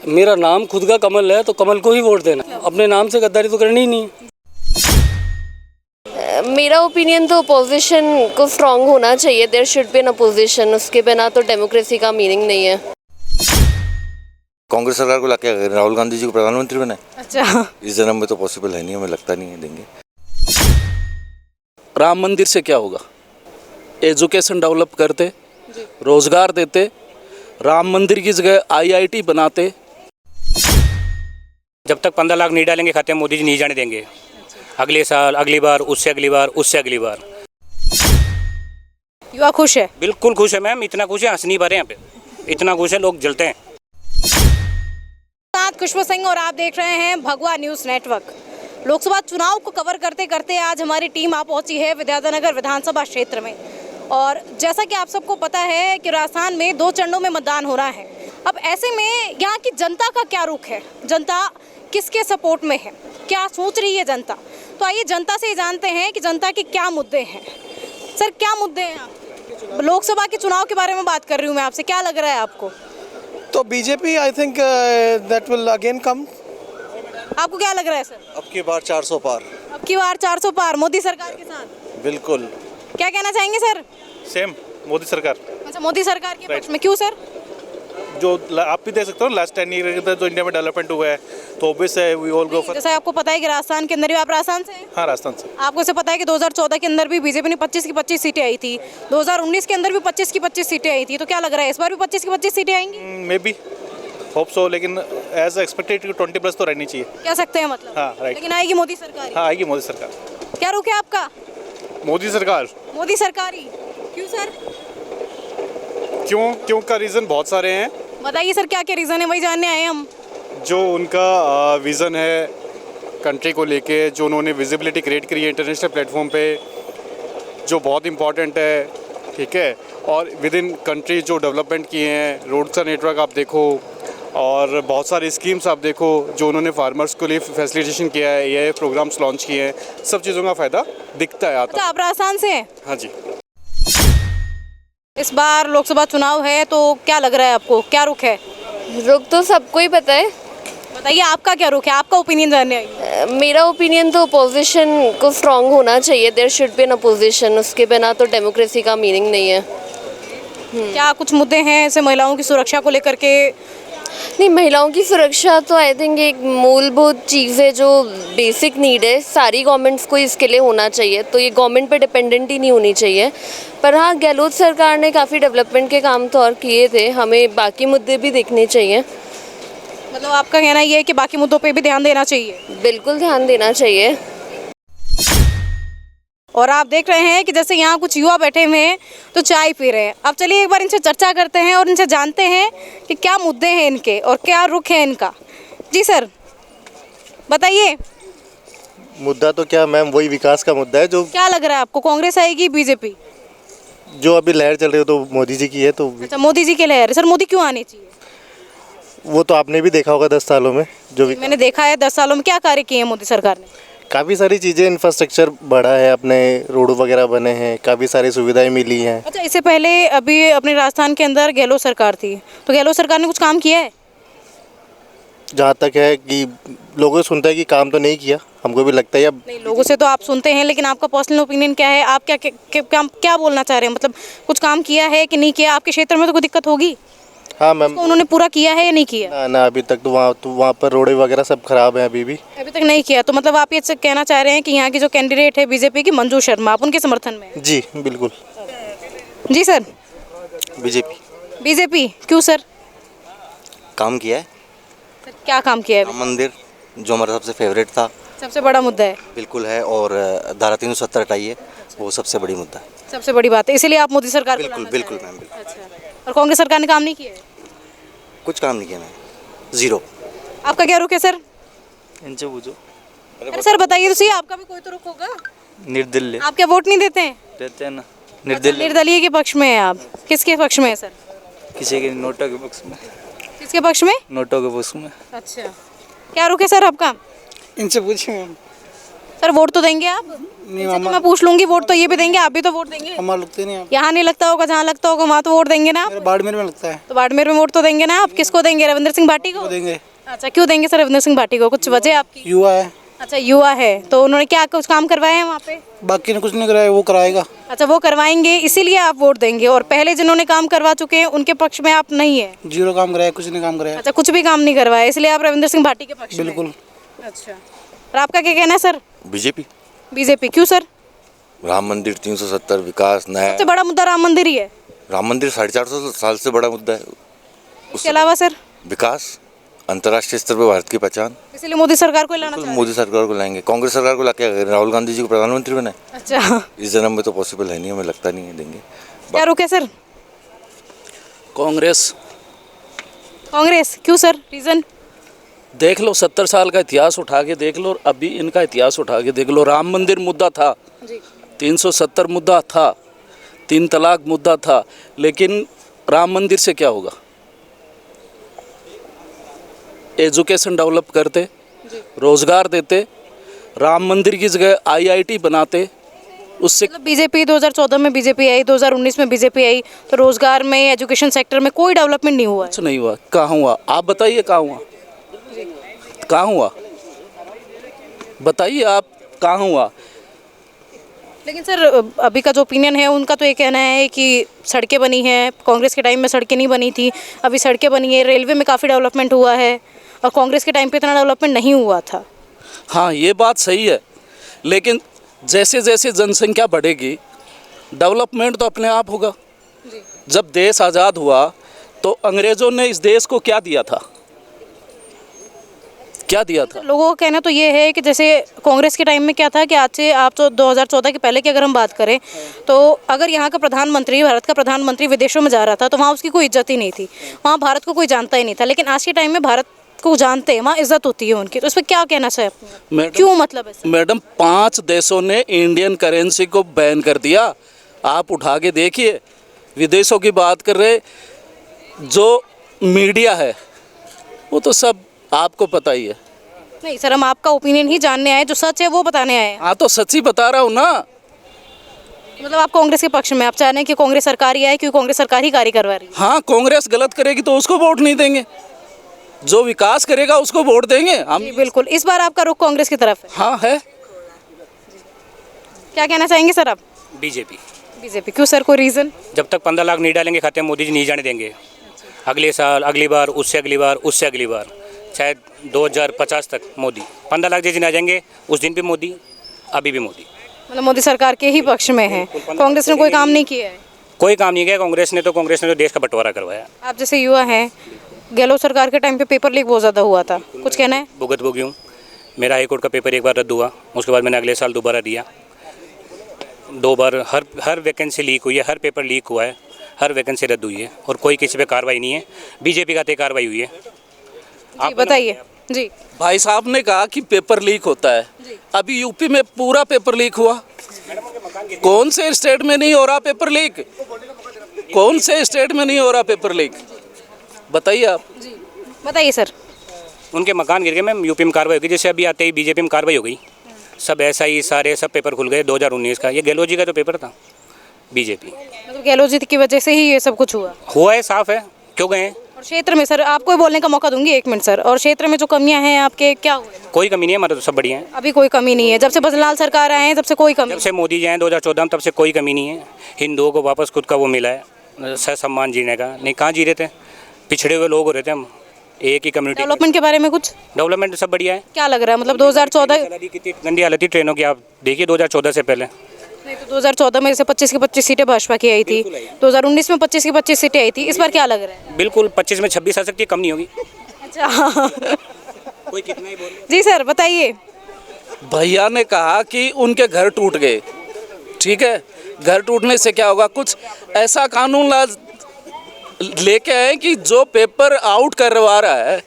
मेरा नाम खुद का कमल है तो कमल को ही वोट देना, अपने नाम से गद्दारी तो करनी ही नहीं। मेरा ओपिनियन तो अपोजिशन को स्ट्रांग होना चाहिए, there should be an opposition, उसके बिना तो डेमोक्रेसी का मीनिंग नहीं है। कांग्रेस सरकार को लाके राहुल गांधी जी को प्रधानमंत्री बनाए। अच्छा, इस जन्म में तो पॉसिबल है नहीं, हमें लगता नहीं है देंगे। राम मंदिर से क्या होगा? एजुकेशन डेवलप करते, रोजगार देते, राम मंदिर की जगह IIT बनाते। जब तक 15 लाख नहीं डालेंगे खाते में मोदी जी नहीं जाने देंगे। अगले साल, अगली बार, उससे अगली बार, उससे अगली बार। युवा खुश है? बिल्कुल खुश है मैम, इतना खुश है हंस नहीं पा रहे यहाँ पे, इतना खुश है लोग जलते हैं। खुशबू सिंह और आप देख रहे हैं भगवा न्यूज़ नेटवर्क। लोकसभा चुनाव को कवर करते करते आज हमारी टीम आ पहुंची है विद्याधरनगर विधानसभा क्षेत्र में। और जैसा कि आप सबको पता है कि राजस्थान में 2 चरणों में मतदान हो रहा है। अब ऐसे में यहाँ की जनता का क्या रुख है, जनता किसके सपोर्ट में है, क्या सोच रही है जनता, तो आइए जनता से जानते हैं कि जनता के क्या मुद्दे हैं। सर, क्या मुद्दे हैं आप? लोकसभा के चुनाव के बारे में बात कर रही हूँ मैं आपसे, क्या लग रहा है आपको? तो BJP I think that will again come. आपको क्या लग रहा है सर? अब की बार 400 पार। अब की बार 400 पार मोदी सरकार के साथ? बिल्कुल। क्या कहना चाहेंगे सर? सेम मोदी सरकार। अच्छा, मोदी सरकार के पक्ष में, क्यों सर? जो आप भी देख सकते हो लास्ट 10 ईयर के अंदर जो इंडिया में डेवलपमेंट हुआ है तो ऑब्वियस है वी ऑल गो फॉर। जैसे आपको पता है कि राजस्थान के अंदर भी, आप राजस्थान से हैं? हाँ, राजस्थान से। आपको से पता है कि 2014 के अंदर भी बीजेपी ने 25 की 25 सीटें आई थी, 2019 के अंदर भी 25 की 25 सीटें आई थी, तो क्या लग रहा है इस बार भी 25 की 25 सीटें आएंगी? मे बी, होप सो, लेकिन एज एक्सपेक्टेड 20+ तो रहनी चाहिए। कह सकते हैं मतलब। हाँ, राइट। लेकिन आएगी मोदी सरकार? हाँ, आएगी मोदी सरकार। क्या रुख है आपका? मोदी सरकार। मोदी सरकार ही क्यों सर? क्यों का रीज़न बहुत सारे हैं। बताइए सर, क्या क्या रीज़न है, वही जानने आए हम। जो उनका विज़न है कंट्री को लेके, जो उन्होंने विजिबिलिटी क्रिएट करी है इंटरनेशनल प्लेटफॉर्म पे, जो बहुत इम्पॉर्टेंट है, ठीक है। और विद इन कंट्री जो डेवलपमेंट किए हैं, रोड का नेटवर्क आप देखो और बहुत सारी स्कीम्स आप देखो जो उन्होंने फार्मर्स के लिए फैसिलिटेशन किया है, ये प्रोग्राम्स लॉन्च किए हैं, सब चीज़ों का फ़ायदा दिखता है आता। अच्छा, आप राजस्थान से हैं? हाँ जी। इस बार लोकसभा चुनाव है तो क्या लग रहा है आपको, क्या रुख है? रुख तो सबको ही पता है। बताइए आपका क्या रुख है, आपका ओपिनियन जानने आई। मेरा ओपिनियन तो अपोजिशन को स्ट्रांग होना चाहिए, there should be an opposition, उसके बिना तो डेमोक्रेसी का मीनिंग नहीं है। क्या कुछ मुद्दे हैं ऐसे महिलाओं की सुरक्षा को लेकर के? नहीं, महिलाओं की सुरक्षा तो आई थिंक एक मूलभूत चीज़ है जो बेसिक नीड है, सारी गवर्नमेंट्स को इसके लिए होना चाहिए, तो ये गवर्नमेंट पे डिपेंडेंट ही नहीं होनी चाहिए। पर हाँ, गहलोत सरकार ने काफ़ी डेवलपमेंट के काम तो और किए थे, हमें बाकी मुद्दे भी देखने चाहिए। मतलब आपका कहना ये है कि बाकी मुद्दों पे भी ध्यान देना चाहिए? बिल्कुल ध्यान देना चाहिए। और आप देख रहे हैं कि जैसे यहाँ कुछ युवा बैठे हुए हैं तो चाय पी रहे हैं। अब चलिए एक बार इनसे चर्चा करते हैं और इनसे जानते हैं कि क्या मुद्दे हैं इनके और क्या रुख है इनका। जी सर, बताइए। मुद्दा तो क्या मैम, वही विकास का मुद्दा है। जो क्या लग रहा है आपको, कांग्रेस आएगी बीजेपी? जो अभी लहर चल रही है तो मोदी जी की है। तो अच्छा, मोदी जी की लहर है। सर, मोदी क्यों आनी चाहिए? वो तो आपने भी देखा होगा 10 सालों में जो भी मैंने देखा है 10 सालों में क्या कार्य किए हैं मोदी सरकार ने। काफ़ी सारी चीज़ें, इंफ्रास्ट्रक्चर बढ़ा है, अपने रोड वगैरह बने हैं, काफ़ी सारी सुविधाएं मिली हैं। अच्छा, इससे पहले अभी अपने राजस्थान के अंदर गहलोत सरकार थी, तो गहलोत सरकार ने कुछ काम किया है? जहाँ तक है कि लोगों से सुनता है कि काम तो नहीं किया, हमको भी लगता है। अब नहीं, लोगों से तो आप सुनते हैं, लेकिन आपका पर्सनल ओपिनियन क्या है? आप क्या बोलना चाह रहे हैं, मतलब कुछ काम किया है कि नहीं किया? आपके क्षेत्र में तो कोई दिक्कत होगी। हाँ मैम, उन्होंने पूरा किया है या नहीं किया? ना अभी तक तो वहाँ पर रोड वगैरह सब खराब हैं अभी तक नहीं किया। तो मतलब आप ये कहना चाह रहे हैं कि यहाँ की जो कैंडिडेट है बीजेपी की मंजू शर्मा, आप उनके समर्थन में? जी बिल्कुल। जी सर। बीजेपी क्यों सर? काम किया है। सर, क्या काम किया है? राम मंदिर जो हमारा सबसे फेवरेट था, सबसे बड़ा मुद्दा है। बिल्कुल है। और धारा 370 हटाई है, वो सबसे बड़ी मुद्दा है, सबसे बड़ी बात है, इसलिए आप मोदी सरकार को लाना बिल्कुल चाह रहे हैं। मैम, बिल्कुल। अच्छा, और कांग्रेस सरकार ने काम नहीं किया है? कुछ काम नहीं किया मैम, जीरो। आपका क्या रुख है सर? इनसे पूछो। अरे सर बताइए तो सही, आपका भी कोई तो रुख होगा। निर्दलीय। आप क्या वोट नहीं देते हैं? देते हैं ना। निर्दलीय के पक्ष में है आप? किसके पक्ष में है सर? किसी के नोटों के पक्ष में। किसके पक्ष में? नोटों के पक्ष में। अच्छा, क्या रुख है सर आपका? इनसे पूछिए मैम। सर वोट तो देंगे आप? नहीं जैसे कि मामा, मैं पूछ लूंगी वोट तो ये भी देंगे, आप भी तो वोट देंगे। हमारा लगते नहीं आप। यहाँ नहीं लगता होगा, जहाँ लगता होगा वहाँ तो वोट देंगे ना आप? मेरे बाड़मेर में लगता है, तो बाड़मेर में वोट तो देंगे ना आप? किसको देंगे, रविंद्र सिंह भाटी को? वो देंगे। अच्छा, क्यों देंगे सर रविंद्र सिंह भाटी को, कुछ वजह आपकी? युवा है, अच्छा, युवा है तो उन्होंने क्या कुछ काम करवाए हैं वहाँ पे? बाकी ने कुछ नहीं कराया, वो कराएगा। अच्छा, वो करवाएंगे इसीलिए आप वोट देंगे, और पहले जिन्होंने काम करवा चुके हैं उनके पक्ष में आप नहीं है? जीरो काम कराया, कुछ नहीं काम कराया। अच्छा, कुछ भी काम नहीं करवाया इसलिए आप रविंद्र सिंह भाटी के पक्ष में? बिल्कुल। अच्छा, और आपका क्या कहना है सर? बीजेपी। बीजेपी, क्यों सर? राम मंदिर 370 विकास नया। सबसे बड़ा मुद्दा राम मंदिर ही है। राम मंदिर 450 साल से बड़ा मुद्दा है। उसके अलावा सर? विकास, अंतर्राष्ट्रीय स्तर पर भारत की पहचान। इसीलिए मोदी सरकार को लाना चाहते हैं। मोदी सरकार को लाएंगे, कांग्रेस सरकार को लाके अगर राहुल गांधी जी को प्रधानमंत्री बनाए। अच्छा, इस जन्म में तो पॉसिबल है नहीं, हमें लगता नहीं है देंगे। क्या रुके सर? कांग्रेस। कांग्रेस, क्यों सर, रीजन? देख लो 70 साल का इतिहास उठा के देख लो, और अभी इनका इतिहास उठा के देख लो। राम मंदिर मुद्दा था, 370 मुद्दा था, 3 तलाक मुद्दा था, लेकिन राम मंदिर से क्या होगा? एजुकेशन डेवलप करते, रोजगार देते, राम मंदिर की जगह IIT बनाते, उससे मतलब बीजेपी 2014 में बीजेपी आई, 2019 में बीजेपी आई, तो रोजगार में, एजुकेशन सेक्टर में कोई डेवलपमेंट नहीं हुआ है। कुछ नहीं हुआ। कहाँ हुआ? आप बताइए कहाँ हुआ? कहाँ हुआ? बताइए आप कहाँ हुआ? लेकिन सर अभी का जो ओपिनियन है उनका तो ये कहना है कि सड़कें बनी हैं, कांग्रेस के टाइम में सड़कें नहीं बनी थी, अभी सड़कें बनी है, रेलवे में काफ़ी डेवलपमेंट हुआ है, और कांग्रेस के टाइम पे इतना डेवलपमेंट नहीं हुआ था। हाँ, ये बात सही है, लेकिन जैसे जैसे जनसंख्या बढ़ेगी डेवलपमेंट तो अपने आप होगा। जब देश आज़ाद हुआ तो अंग्रेज़ों ने इस देश को क्या दिया था? क्या दिया था? लोगों का कहना तो ये है कि जैसे कांग्रेस के टाइम में क्या था कि आज से आप तो 2014 के पहले की अगर हम बात करें तो अगर यहाँ का प्रधानमंत्री, भारत का प्रधानमंत्री विदेशों में जा रहा था तो वहाँ उसकी कोई इज्जत ही नहीं थी, वहाँ भारत को कोई जानता ही नहीं था। लेकिन आज के टाइम में भारत को जानते हैं, वहाँ इज्जत होती है उनकी, तो इस पर क्या कहना चाहिए आपको? क्यों, मतलब है मैडम 5 देशों ने इंडियन करेंसी को बैन कर दिया। आप उठा के देखिए, विदेशों की बात कर रहे, जो मीडिया है वो तो सब आपको पता ही है। नहीं सर, हम आपका ओपिनियन ही जानने आए, जो सच है वो बताने आए हैं। हाँ, तो सच ही बता रहा हूँ ना। मतलब आप कांग्रेस के पक्ष में, आप चाह रहे हैं कि कांग्रेस सरकार ही आए क्योंकि कांग्रेस सरकार ही कार्य करवा रही है। हाँ, कांग्रेस गलत करेगी तो उसको वोट नहीं देंगे, जो विकास करेगा उसको वोट देंगे हम। जी बिल्कुल, इस बार आपका रुख कांग्रेस की तरफ है। हाँ है। क्या कहना चाहेंगे सर आप? बीजेपी। बीजेपी, क्यों सर, कोई रीज़न? जब तक 15 लाख नहीं डालेंगे खाते में मोदी जी नहीं जाने देंगे। अगले साल, अगली बार, उससे अगली बार, उससे अगली बार, शायद 2050 तक मोदी। 15 लाख जिस दिन आ जाएंगे उस दिन भी मोदी, अभी भी मोदी। मतलब मोदी सरकार के ही पक्ष में है, कांग्रेस ने कोई काम नहीं किया है? कोई काम नहीं किया कांग्रेस ने तो देश का बंटवारा करवाया। आप जैसे युवा हैं, गहलोत सरकार के टाइम पे पेपर लीक बहुत ज़्यादा हुआ था, कुछ कहना है? भुगत भोगी हूँ। मेरा हाई कोर्ट का पेपर एक बार रद्द हुआ, उसके बाद मैंने अगले साल दोबारा दिया। 2 बार हर वैकेंसी लीक हुई है, हर पेपर लीक हुआ है, हर वैकेंसी रद्द हुई है, और कोई किसी पे कार्रवाई नहीं है। बीजेपी का कार्रवाई हुई है। जी बताइए। जी भाई साहब ने कहा कि पेपर लीक होता है, अभी यूपी में पूरा पेपर लीक हुआ। कौन से स्टेट में नहीं हो रहा पेपर लीक? कौन से स्टेट में नहीं हो रहा पेपर लीक? बताइए आप। जी बताइए सर। उनके मकान गिर गए मैम, यूपी में कार्रवाई होगी। जैसे अभी आते ही बीजेपी में कार्रवाई हो गई, सब ऐसा ही सारे सब पेपर खुल गए। 2019 का ये गहलोत जी का तो पेपर था, बीजेपी मतलब गहलोत जी की वजह से ही ये सब कुछ हुआ है, साफ है। क्यों गए हैं? और क्षेत्र में सर आपको बोलने का मौका दूंगी, 1 मिनट सर, और क्षेत्र में जो कमियां हैं आपके, क्या हुए? कोई कमी नहीं है, हमारे तो सब बढ़िया है। अभी कोई कमी नहीं है, जब से बदलाल सरकार आए हैं तब से कोई कमी? जब से मोदी जी आए 2014 में, तब से कोई कमी नहीं है। हिंदुओं को वापस खुद का वो मिला है, सम्मान जीने का। नहीं, कहाँ जी रहे थे, पिछड़े हुए लोग हो रहे थे हम, एक ही कम्युनिटी। डेवलपमेंट के बारे में कुछ? डेवलपमेंट सब बढ़िया है। क्या लग रहा है, मतलब 2014 कितनी गंदी हालत थी ट्रेनों की, आप देखिए 2014 से पहले। नहीं तो 2014 में जैसे 25 की 25 सीटें भाजपा की आई थी, 2019 में 25 की 25 सीटें आई थी, इस बार क्या लग रहा है? बिल्कुल 25 में 26 आ सकती है, कम नहीं होगी। अच्छा कोई कितना ही बोले। जी सर बताइए। भैया ने कहा कि उनके घर टूट गए, ठीक है, घर टूटने से क्या होगा? कुछ ऐसा कानून लेके आए कि जो पेपर आउट करवा रहा है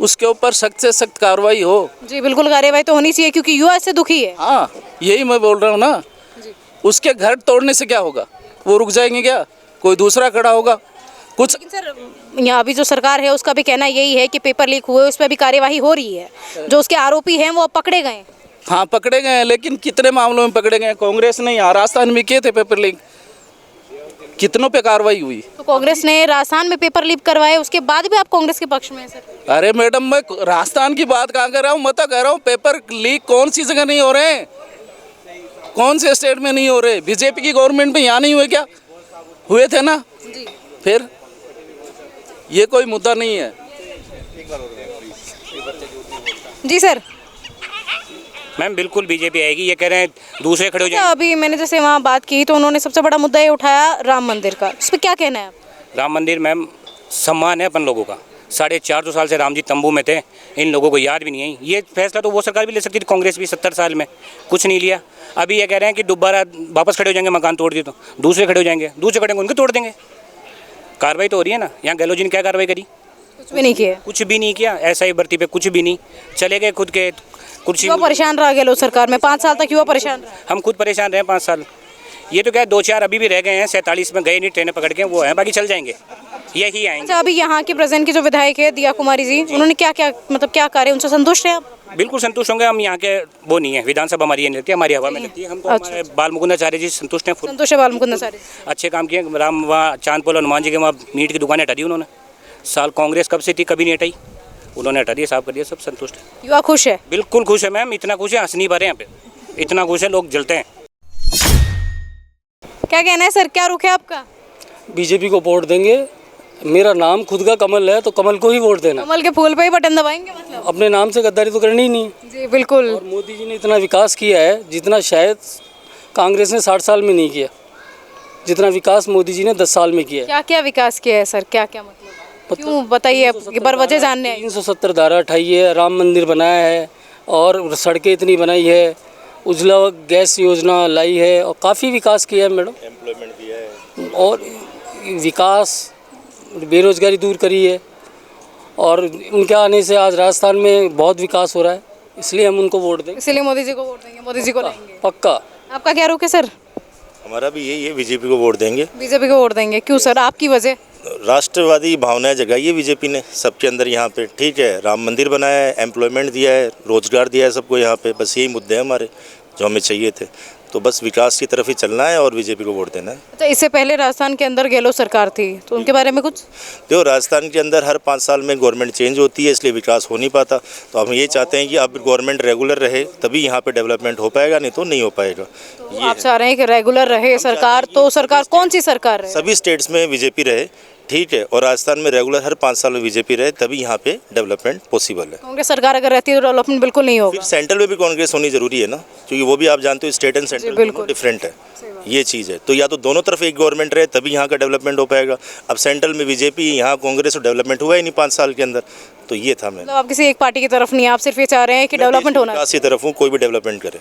उसके ऊपर सख्त से सख्त कार्रवाई हो। जी बिल्कुल, कार्रवाई तो होनी चाहिए क्योंकि युवा इससे दुखी है। हाँ, यही मैं बोल रहा हूँ ना। उसके घर तोड़ने से क्या होगा? वो रुक जाएंगे क्या? कोई दूसरा खड़ा होगा कुछ? लेकिन सर यहाँ अभी जो सरकार है उसका भी कहना यही है कि पेपर लीक हुए, उस पर भी कार्यवाही हो रही है, जो उसके आरोपी हैं वो अब पकड़े गए। हाँ पकड़े गए हैं, लेकिन कितने मामलों में पकड़े गए हैं? कांग्रेस ने यहाँ राजस्थान में किए थे पेपर लीक, कितनों पे कार्रवाई हुई? तो कांग्रेस ने राजस्थान में पेपर लीक करवाए, उसके बाद भी आप कांग्रेस के पक्ष में हैं सर? अरे मैडम, मैं राजस्थान की बात कहाँ कर रहा हूँ, मैं तो कह रहा हूँ पेपर लीक कौन सी जगह नहीं हो रहे हैं, कौन से स्टेट में नहीं हो रहे? बीजेपी की गवर्नमेंट में यहाँ नहीं हुए क्या? हुए थे ना। जी। फिर ये कोई मुद्दा नहीं है। जी सर। मैम बिल्कुल बीजेपी आएगी, ये कह रहे हैं दूसरे खड़े हो अच्छा, जाएंगे। अभी मैंने जैसे वहाँ बात की तो उन्होंने सबसे बड़ा मुद्दा ये उठाया राम मंदिर का, उस पर क्या कहना है आप? राम मंदिर मैम सम्मान है अपन लोगों का, 450 साल से राम जी तंबू में थे, इन लोगों को याद भी नहीं है। ये फैसला तो वो सरकार भी ले सकती थी, कांग्रेस भी 70 साल में कुछ नहीं लिया। अभी ये कह रहे हैं कि दोबारा वापस खड़े हो जाएंगे, मकान तोड़ दिए तो दूसरे खड़े हो जाएंगे, दूसरे खड़े होंगे उनको तोड़ देंगे। कार्रवाई तो हो रही है ना। यहाँ गहलोत जी ने क्या कार्रवाई करी? कुछ भी नहीं किया। कुछ भी नहीं किया। SI भर्ती पे कुछ भी नहीं, चले गए खुद के कुर्सी। क्यों परेशान रहा गहलोत सरकार में 5 साल तक? क्यों परेशान रहा? हम खुद परेशान रहे 5 साल। ये तो क्या है, 2-4 अभी भी रह गए हैं, 47 में गए नहीं, ट्रेनें पकड़ के वो हैं, बाकी चल जाएंगे, यही आएंगे। अच्छा, अभी यहाँ के प्रेजेंट की जो विधायक है दिया कुमारी जी, उन्होंने क्या क्या मतलब क्या कार्य, उनसे संतुष्ट हैं आप? बिल्कुल संतुष्ट होंगे हम। यहाँ के वो नहीं है, विधानसभा हमारी ये नहीं लगती, हमारी हवा में लगती है। हम तो हमारे बाल मुकुंदाचार्य जी संतुष्ट हैं, संतुष्ट है बाल मुकुंदाचार्य? अच्छे काम किए। राम वहाँ चांदपोल हनुमान जी के वहाँ मीट की दुकानें हटा दी उन्होंने। साल कांग्रेस कब से थी, कभी नहीं हटाई, उन्होंने हटा दिया, साफ कर दिया, सब संतुष्ट है। युवा खुश है? बिल्कुल खुश है मैम, इतना खुश है हंस नहीं पा रहे यहाँ पे, इतना खुश है, लोग जलते हैं। क्या कहना है सर, क्या रुख है आपका? बीजेपी को वोट देंगे। मेरा नाम खुद का कमल है, तो कमल को ही वोट देना। कमल के फूल पे ही बटन दबाएंगे मतलब? अपने नाम से गद्दारी तो करनी ही नहीं। जी बिल्कुल। और मोदी जी ने इतना विकास किया है जितना शायद कांग्रेस ने 60 साल में नहीं किया, जितना विकास मोदी जी ने 10 साल में किया है। क्या क्या विकास किया है सर, क्या क्या मतलब? क्यों बताइए, बर वजह जानने आई। 370 धारा हटाई है, राम मंदिर बनाया है, और सड़कें इतनी बनाई है, उज्ज्वला गैस योजना लाई है, और काफ़ी विकास किया है मैडम। एम्प्लॉयमेंट दिया है, और विकास, बेरोजगारी दूर करी है, और उनके आने से आज राजस्थान में बहुत विकास हो रहा है, इसलिए हम उनको वोट देंगे। इसलिए मोदी जी को वोट देंगे, मोदी जी को लेंगे पक्का। आपका क्या रुख है सर? हमारा भी यही है, बीजेपी को वोट देंगे। बीजेपी को वोट देंगे, क्यों सर, आपकी वजह? राष्ट्रवादी भावनाएं जगाई है बीजेपी ने सबके अंदर यहाँ पे, ठीक है। राम मंदिर बनाया है, एम्प्लॉयमेंट दिया है, रोजगार दिया है सबको यहाँ पे, बस यही मुद्दे हैं हमारे जो हमें चाहिए थे। तो बस विकास की तरफ ही चलना है और बीजेपी को वोट देना है। अच्छा, इससे पहले राजस्थान के अंदर गहलोत सरकार थी, तो उनके बारे में कुछ? देखो, राजस्थान के अंदर हर 5 साल में गवर्नमेंट चेंज होती है, इसलिए विकास हो नहीं पाता। तो हम ये चाहते हैं कि अब गवर्नमेंट रेगुलर रहे, तभी यहाँ पे डेवलपमेंट हो पाएगा, नहीं तो नहीं हो पाएगा। तो आप चाह रहे हैं कि रेगुलर रहे सरकार, तो सरकार कौन सी सरकार रहे? सभी स्टेट्स में बीजेपी रहे, ठीक है, और राजस्थान में रेगुलर हर 5 साल में बीजेपी रहे, तभी यहाँ पे डेवलपमेंट पॉसिबल है। कांग्रेस सरकार अगर रहती है तो डेवलपमेंट बिल्कुल नहीं होगा। फिर सेंट्रल में भी कांग्रेस होनी जरूरी है ना, क्योंकि वो भी आप जानते हो स्टेट एंड सेंट्रल बिल्कुल डिफरेंट है, ये चीज़ है। तो या तो दोनों तरफ एक गवर्नमेंट रहे, तभी यहाँ का डेवलपमेंट हो पाएगा। अब सेंट्रल में बीजेपी, यहाँ कांग्रेस, और डेवलपमेंट हुआ ही नहीं 5 साल के अंदर। तो ये था मैं, मतलब आप किसी एक पार्टी की तरफ नहीं, आप सिर्फ ये चाह रहे हैं कि डेवलपमेंट होना है। विकास की तरफ हूँ, कोई भी डेवलपमेंट करे।